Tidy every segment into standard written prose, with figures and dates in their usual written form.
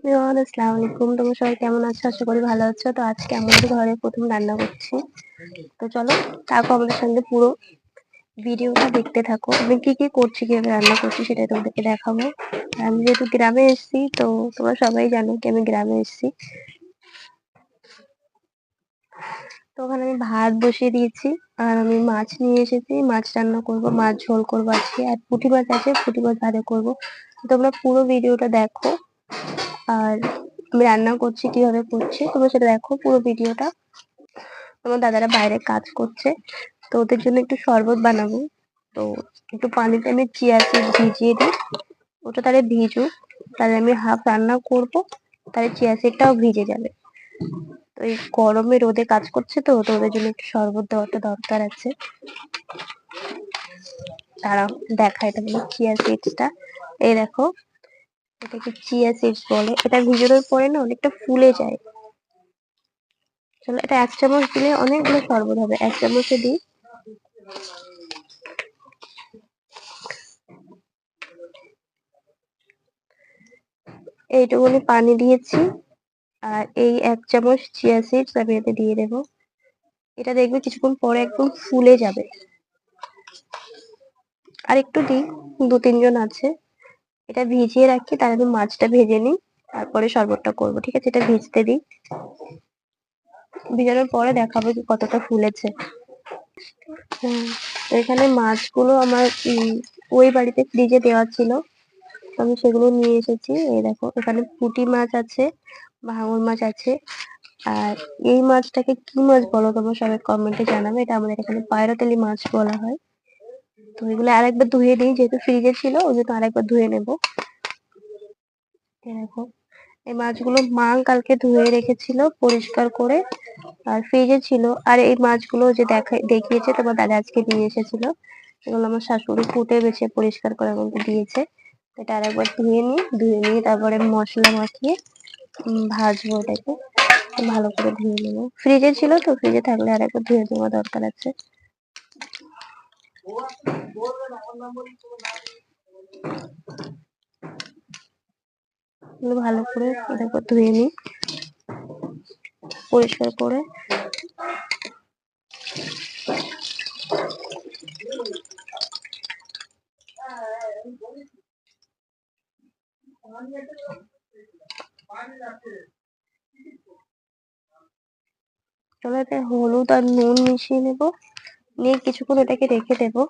Everyone, আসসালামু আলাইকুম। তোমরা সবাই কেমন আছো? আশা করি ভালো আছো। তো আজকে আমাদের ঘরে প্রথম রান্না করছি। তো চলো থাকো আমাদের সঙ্গে, পুরো ভিডিওটা দেখতে থাকো। আমি কি কি করছি, কিভাবে রান্না করছি সেটা তোমাদেরকে দেখাবো। আর আমি যেহেতু গ্রামে এসেছি, তো তোমরা সবাই জানো কি আমি গ্রামে এসেছি। তো ওখানে আমি ভাত বসিয়ে দিয়েছি, আর আমি মাছ নিয়ে এসেছি। মাছ রান্না করব, মাছ ঝোল করবো আজকে। আর পুঁটি মাছ আছে, পুঁটি মাছ ভাজা করবো। তো তোমরা পুরো ভিডিওটা দেখো। আর আমি রান্না করছি, কিভাবে করছি তোমরা সেটা দেখো পুরো ভিডিওটা। আমার দাদারা বাইরে কাজ করছে, তো ওদের জন্য একটু শরবত বানাবো। তো একটু পানিতে আমি চিয়া সিড ভিজিয়ে দিই, ওটা তাহলে ভিজুক। তাহলে আমি হাফ রান্না করব, তাহলে চিয়া সিডটাও ভিজে যাবে। তো এই গরমে রোদে কাজ করছে, তো তো ওদের জন্য একটু শরবত দেওয়াটা দরকার আছে। দাঁড়াও দেখাই তোমাকে চিয়া সিডসটা। এই দেখো, এটাকে চিয়া সিডস বলে। এটা ভিজানোর পরে না অনেকটা ফুলে যায়। চলো, এটা 1 চামচ দিলে অনেকগুলো শরবত হবে। 1 চামচে দিই। এইটুকুনি পানি দিয়েছি, আর এই 1 চামচ চিয়া সিডস আমি এতে দিয়ে দেবো। এটা দেখবে কিছুক্ষণ পরে একদম ফুলে যাবে। আর একটু দিই, 2-3 জন আছে। এটা ভিজিয়ে রাখি, তার আগে মাছটা ভেজে নিই, তারপরে শরবতটা করবো। ঠিক আছে, এটা ভিজতে দিই। ভিজানোর পরে দেখাবো কি কতটা ফুলেছে। তো এখানে মাছগুলো আমার ওই বাড়িতে ফ্রিজে দেওয়া ছিল, তো আমি সেগুলো নিয়ে এসেছি। এই দেখো, এখানে পুঁটি মাছ আছে, ভাঙন মাছ আছে। আর এই মাছটাকে কি মাছ বলো তোমরা সবাই কমেন্টে জানাবে। এটা আমাদের এখানে পায়রাতালি মাছ বলা হয়। তো এগুলো আরেকবার ধুয়ে নিই, যেহেতু ফ্রিজে ছিল ওই জন্য আরেকবার ধুয়ে নেবো। এই দেখো, এই মাছগুলো মা কালকে ধুয়ে রেখেছিল পরিষ্কার করে, আর ফ্রিজে ছিল। আর এই মাছগুলো যে দেখিয়েছে তোমার দাদা আজকে নিয়ে এসেছিল, এগুলো আমার শাশুড়ি কুটে বেছে পরিষ্কার করে আমাকে দিয়েছে। এটা আরেকবার ধুয়ে নিই, ধুয়ে নিয়ে তারপরে মশলা মাখিয়ে ভাজবো এটাকে। ভালো করে ধুয়ে নেবো। ফ্রিজে ছিল তো, ফ্রিজে থাকলে আরেকবার ধুয়ে দেওয়া দরকার আছে। ভালো করে এটাকে ধুয়ে নিই পরিষ্কার করে। চলো, এতে হলুদ আর নুন মিশিয়ে নেবো, নিয়ে কিছুক্ষণ এটাকে রেখে দেবো।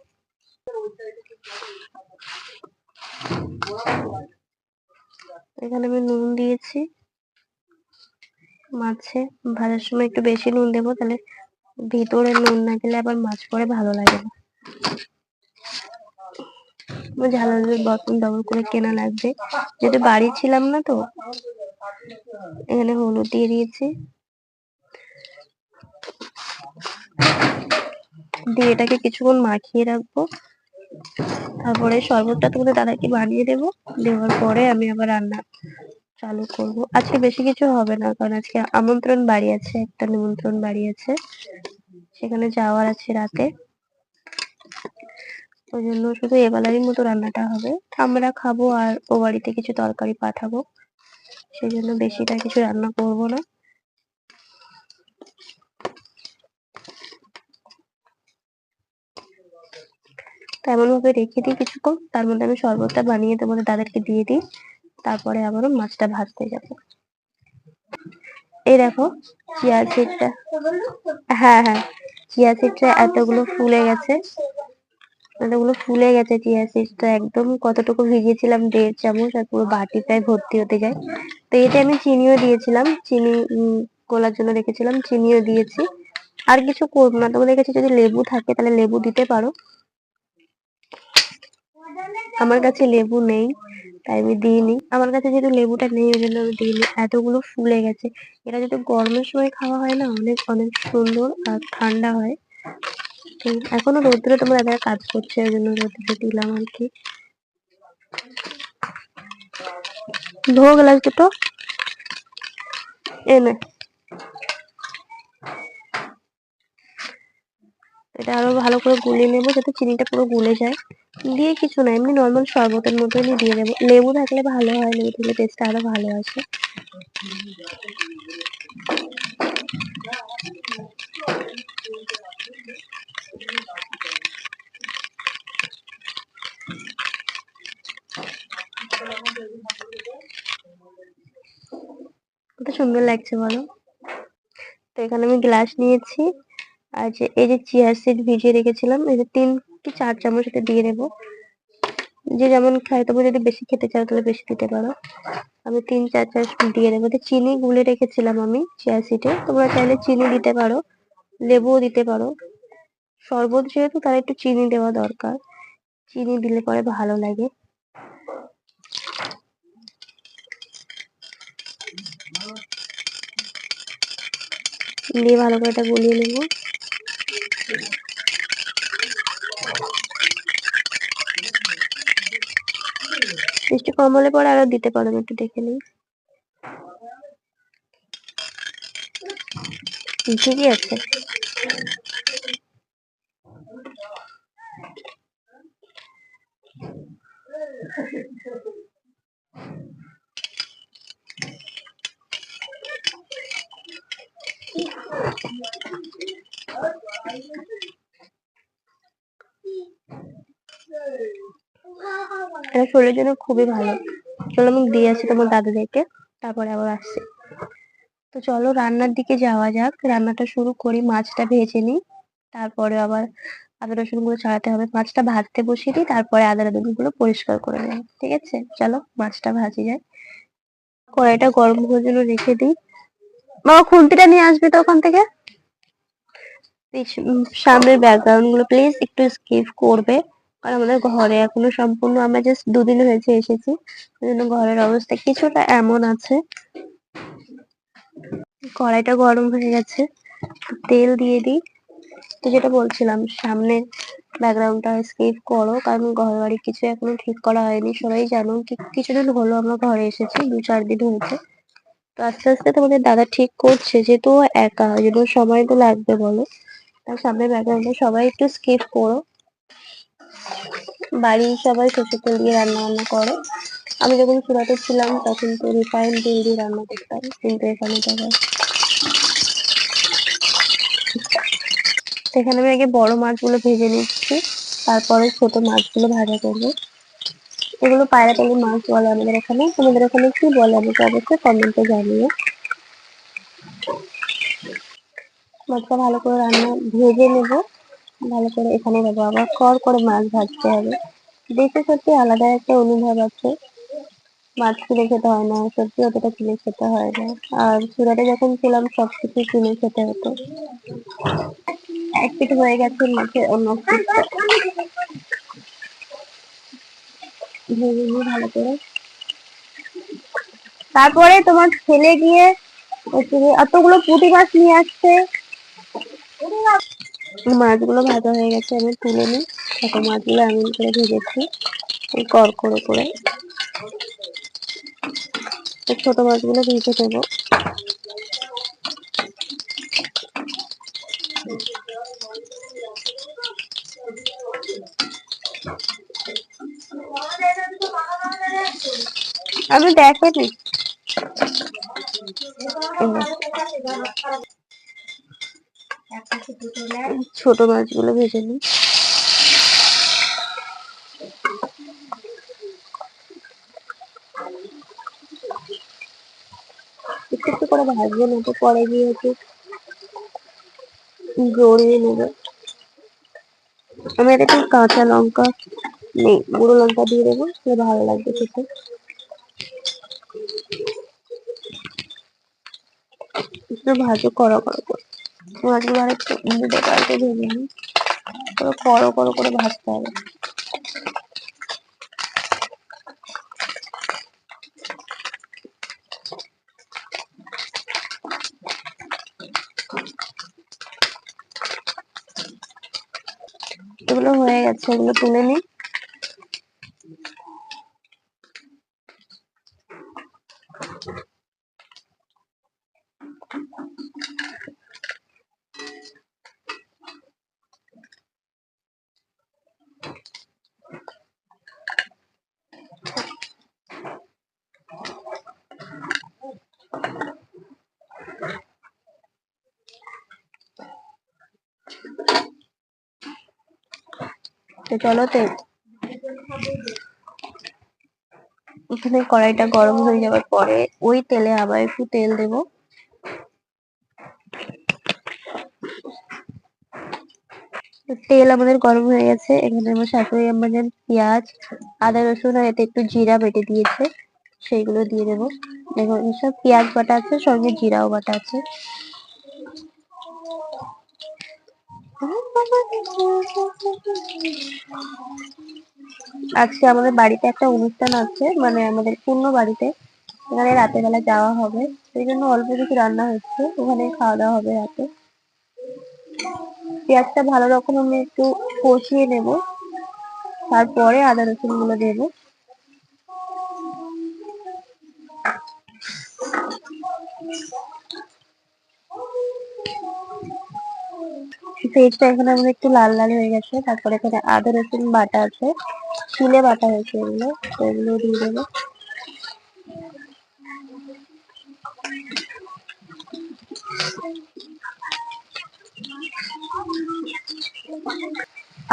এখানে আমি নুন দিয়েছি মাছে। ভাজার সময় একটু বেশি নুন দেবো, তাহলে ভিতরে নুন না গেলে আবার মাছ পরে ভালো লাগে না। ঝালের বোতল ডবল করে কেনা লাগবে, যেহেতু বাড়ি ছিলাম না। তো এখানে হলুদ দিয়ে দিয়েছি, দিয়ে এটাকে কিছুক্ষণ মাখিয়ে রাখবো। তারপরে শরবতটা তোমাদের দাদাকে বানিয়ে দেবো। দেওয়ার পরে আমি আবার রান্না চালু করব। আজকে বেশি কিছু হবে না, কারণ আজকে আমন্ত্রণ বাড়ি আছে, একটা নিমন্ত্রণ বাড়ি আছে, সেখানে যাওয়ার আছে রাতে। ওই জন্য শুধু এবেলারই মতো রান্নাটা হবে, আমরা খাবো আর ও বাড়িতে কিছু তরকারি পাঠাবো। সেই জন্য বেশিটা কিছু রান্না করব না। তো এমন ভাবে রেখে দিই কিছুক্ষণ, তার মধ্যে আমি শরবতটা বানিয়ে তোমাদের দাদাকে দিয়ে দিই। তারপরে আবারও মাছটা ভাজতে যাবো। এই দেখো চিয়া সিডটা, হ্যাঁ হ্যাঁ, চিয়া সিডটা এতগুলো ফুলে গেছে। এতগুলো ফুলে গেছে চিয়া সিডটা। একদম কতটুকু ভিজিয়েছিলাম, 1.5 চামচ, আর পুরো বাটি প্রায় ভর্তি হতে যায়। তো এতে আমি চিনিও দিয়েছিলাম, চিনি গোলার জন্য রেখেছিলাম, চিনিও দিয়েছি। আর কিছু করবো না। তোমাদের কাছে যদি লেবু থাকে তাহলে লেবু দিতে পারো, আমার কাছে লেবু নেই তাই আমি দিইনি। আমার কাছে যেহেতু লেবুটা নেই ওই জন্য আমি দিইনি। এতগুলো ফুলে গেছে। এটা যদি গরমের সময় খাওয়া হয় না, অনেক অনেক সুন্দর আর ঠান্ডা হয়। তো এখনো রোদ্দুরে তোমরা দাদারা কাজ করছে, ওই জন্য রোদ্দুরে দিলাম আর কি। ধো গ্লাস দুটো এনে। এটা আরো ভালো করে গুলিয়ে নেবো যাতে চিনিটা পুরো গলে যায়। দিয়ে কিছু না, এমনি নর্মাল শরবতের মতনই দিয়ে দেবো। লেবু থাকলে ভালো হয়, লেবু থাকলে টেস্টটা আরো ভালো আসে। কত সুন্দর লাগছে বলো। তো এখানে আমি গ্লাস নিয়েছি, আর যে এই যে চিয়া সিড ভিজিয়ে রেখেছিলাম, এই যে 3 কি 4 চামচ এটা দিয়ে দেবো। যে যেমন খায়, তোমরা যদি বেশি খেতে চাও তাহলে বেশি দিতে পারো। আমি 3-4 চামচ দিয়ে দেবো। চিনি গুলে রেখেছিলাম আমি চিয়া সিডে, তোমরা চাইলে চিনি দিতে পারো, লেবুও দিতে পারো। শরবত যেহেতু তার একটু চিনি দেওয়া দরকার, চিনি দিলে পরে ভালো লাগে। দিয়ে ভালো করে এটা গলিয়ে নেবো। মিষ্টি কম হলে পরে আরো দিতে পারো, একটু দেখে নিই। ঠিকই আছে। এটা শরীরের জন্য খুবই ভালো। চলো আমি দিয়ে আসি তোমার দাদুদেরকে, তারপরে আবার আসছি। তো চলো রান্নার দিকে যাওয়া যাক, রান্নাটা শুরু করি। মাছটা ভেজে নিই, তারপরে আবার আদা রসুন গুলো ছাড়াতে হবে। মাছটা ভাজতে বসিয়ে দিই, তারপরে আদা রসুন গুলো পরিষ্কার করে নেবো। ঠিক আছে, চলো মাছটা ভাজি যায়। কড়াইটা গরম হওয়ার জন্য রেখে দিই। বাবা খুন্তিটা নিয়ে আসবে তো ওখান থেকে। সামনের ব্যাকগ্রাউন্ড গুলো প্লিজ একটু স্কিপ করবে, কারণ আমাদের ঘরে এখনো সম্পূর্ণ, আমরা জাস্ট 2 দিন হয়েছে এসেছি, ওই জন্য ঘরের অবস্থা কিছুটা এমন আছে। কড়াইটা গরম হয়ে গেছে, তেল দিয়ে দিই। তো যেটা বলছিলাম, সামনের ব্যাকগ্রাউন্ডটা স্কিপ করো, কারণ ঘর বাড়ি কিছু এখনো ঠিক করা হয়নি। সবাই জানো কিছুদিন হলো আমরা ঘরে এসেছি, 2-4 দিন হয়েছে। তো আস্তে আস্তে তোমাদের দাদা ঠিক করছে, যেহেতু ও একা, যেহেতু সময় তো লাগবে বলো। তার সামনের ব্যাকগ্রাউন্ডে সবাই একটু স্কিপ করো। বাড়ির সবাই সরষের তেল দিয়ে রান্না বান্না করে। আমি যখন সুরাটে ছিলাম তখন তো রিফাইন তেল দিয়ে রান্না করতাম, কিন্তু এখানে দেখো। সেখানে আমি আগে বড় মাছগুলো ভেজে নিচ্ছি, তারপরে ছোট মাছগুলো ভাজা করবো। এগুলো পায়রাকালি মাছ বলে আমাদের এখানে, তোমাদের ওখানে কি বলে আমাকে অবশ্যই কমেন্টে জানিও। মাছটা ভালো করে রান্না ভেজে নেবো ভালো করে। এখানে দেখো আবার কর করে মাছ ভাজতে হবে, দেখে সত্যি আলাদা একটা অনুভব আছে। মাছ কিনে খেতে হয় না, সত্যি অতটা কিনে খেতে হয় না। আর সুরাটে যখন ছিলাম সবকিছু কিনে খেতে হতো। এক পিঠ হয়ে গেছে, মাছের অন্য পিঠটা ভেজে নিই ভালো করে। তারপরে তোমার ছেলে গিয়ে এতগুলো পুঁটি মাছ নিয়ে আসছে। মাছগুলো ভাজা হয়ে গেছে, আমি তুলে নিই। ছোট মাছগুলো এমন করে ভেজেছি কর করে করে। ছোট মাছগুলো ভেজে দেবো। আমি দেখেনি ছোট মাছগুলো ভেজে নিই। একটু একটু করে ভাজবো, না তো পরে গিয়ে একটু গড়িয়ে নেবে। আমি একটু কাঁচা লঙ্কা নেই, গুঁড়ো লঙ্কা দিয়ে দেবো, ভালো লাগবে খেতে। একটু ভাজো করো করো করে মাছগুলো, আর একটু উল্টে পাল্টে ভেজে নিই। পুরো করো করো করে ভাজতে হবে। এগুলো হয়ে গেছে, এগুলো তুলে নিই। তো চলো এখানে কড়াইটা গরম হয়ে যাওয়ার পরে ওই তেলে আবার একটু তেল দেব। তেল আমাদের গরম হয়ে গেছে, এখানে আমার শাশুড়ি আমাদের পেঁয়াজ, আদা, রসুন আর এতে একটু জিরা বেটে দিয়েছে, সেইগুলো দিয়ে দেবো। দেখুন সব পেঁয়াজ বাটা আছে, সঙ্গে জিরাও বাটা আছে। আজকে আমাদের বাড়িতে একটা অনুষ্ঠান আছে, মানে আমাদের পূর্ণ বাড়িতে, এখানে রাতের বেলা যাওয়া হবে, সেই জন্য অল্প কিছু রান্না হচ্ছে, ওখানে খাওয়া দাওয়া হবে রাতে। পেঁয়াজটা ভালো রকম আমি একটু কষিয়ে নেব, তারপরে আদা রসুন গুলো দেবো। পেঁয়াজটা এখানে আমাদের একটু লাল লাল হয়ে গেছে, তারপরে এখানে আদা রসুন বাটা আছে, শিলে বাটা হয়েছে এগুলো, তো এগুলো দিয়ে দেবো।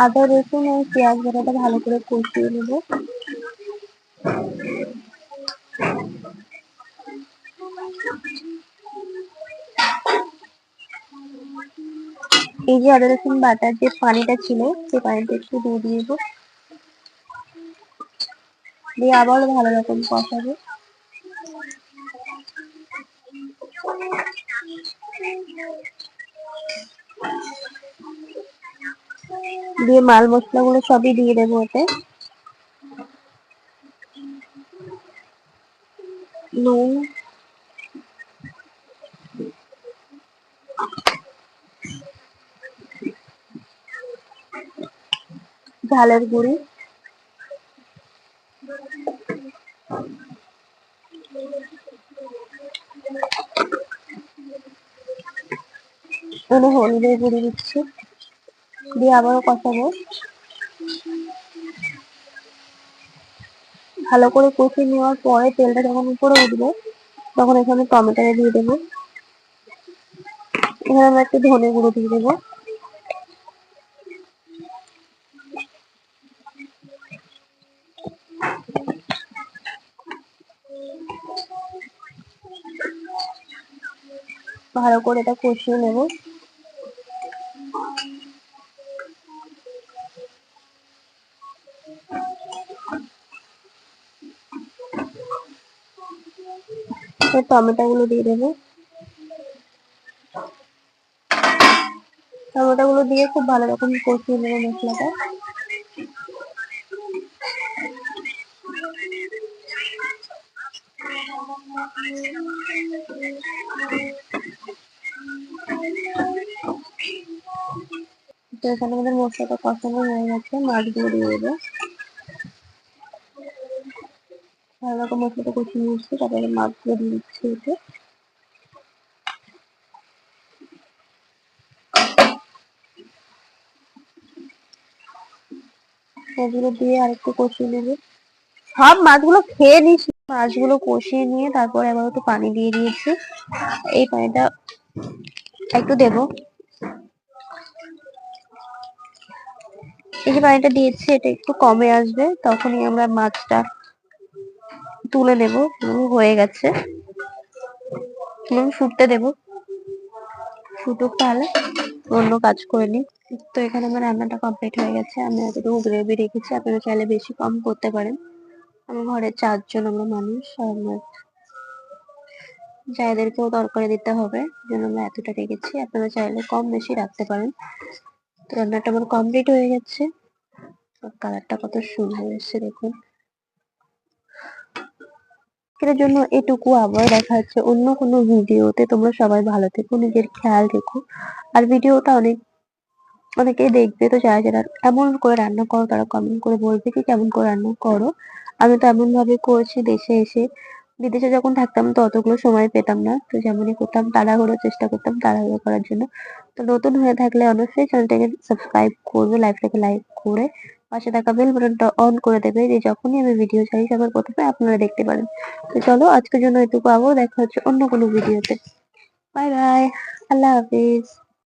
আদা রসুন আর পেঁয়াজ বাটাটা ভালো করে কষিয়ে নেব। এই যে আদা রসুন বাটার যে পানিটা ছিল, সেই পানিটা একটু দিয়ে দিব, দিয়ে আবার ভালো রকম কষাবো। দিয়ে মাল মশলা গুলো সবই দিয়ে দেবো ওতে। নুন, ঝালের গুঁড়ি, হলুদের গুঁড়ি দিচ্ছি, দিয়ে আবারও কষাবো। ভালো করে কষিয়ে নেওয়ার পরে তেলটা যখন উপরে উঠবে, তখন এখানে টমেটোটা দিয়ে দেবো। এখানে আমরা একটু ধনে গুঁড়ো দিয়ে দেবো। ভালো করে এটা কষিয়ে নেব। টমেটো গুলো দিয়ে দেবো। টমেটো গুলো দিয়ে খুব ভালো রকম কষিয়ে নেবো মশলাটা। তো এখানে আমাদের মশলাটা কষানো হয়ে গেছে, মাছগুলো দিয়ে দেবো। ভালো রকম মশলাটা কষিয়ে নিচ্ছি, তারপরে মাছগুলো দিয়ে দিচ্ছি এতে। এগুলো দিয়ে আরেকটু কষিয়ে নেবো। সব মাছগুলো খেয়ে নিস। মাছগুলো কষিয়ে নিয়ে তারপর আবার একটু পানি দিয়ে দিয়েছি। এই পানিটা একটু দেবো। এই যে পানিটা দিয়েছি, এটা একটু কমে আসবে, তখনই আমরা মাছটা তুলে নেব। হয়ে গেছে, ফুটতে দেবো, ফুটুক তাহলে অন্য কাজ করে নিই। তো এখানে আমার রান্নাটা কমপ্লিট হয়ে গেছে। আমি এতটুকু গ্রেভি রেখেছি, আপনারা চাইলে বেশি কম করতে পারেন। আমার ঘরে 4 জন আমরা মানুষ, আর আমার যাদেরকেও তরকারি দিতে হবে, জন্য আমরা এতটা রেখেছি। আপনারা চাইলে কম বেশি রাখতে পারেন। তো রান্নাটা আমার কমপ্লিট হয়ে গেছে। কালারটা কত সুন্দর এসেছে দেখুন। এর জন্য এটুকু, আবার দেখা হচ্ছে অন্য কোনো ভিডিওতে। তোমরা সবাই ভালো থেকো, নিজের খেয়াল রেখো। আর ভিডিওটা অনেকেই দেখবে, তো যারা যারা এমন করে রান্না করো তারা কমেন্ট করে বলবে কি কেমন করে রান্না করো। আমি তো এমন ভাবে করেছি, দেশে এসে, বিদেশে যখন থাকতাম তো অতগুলো সময় পেতাম না, তো যেমনই করতাম তাড়াহুড়ো, চেষ্টা করতাম তাড়াহুড়ো করার জন্য। তো নতুন হয়ে থাকলে অবশ্যই চ্যানেলটাকে সাবস্ক্রাইব করবে, লাইভটাকে লাইক করে পাশে থাকা বেল বাটনটা অন করে দেবে, যে যখনই আমি ভিডিও ছাড়ি সবার প্রথমে আপনারা দেখতে পারেন। তো চলো আজকের জন্য এটুকু, আবারও দেখা হচ্ছে অন্য কোনো ভিডিওতে। বাই বাই, আল্লাহ হাফিজ।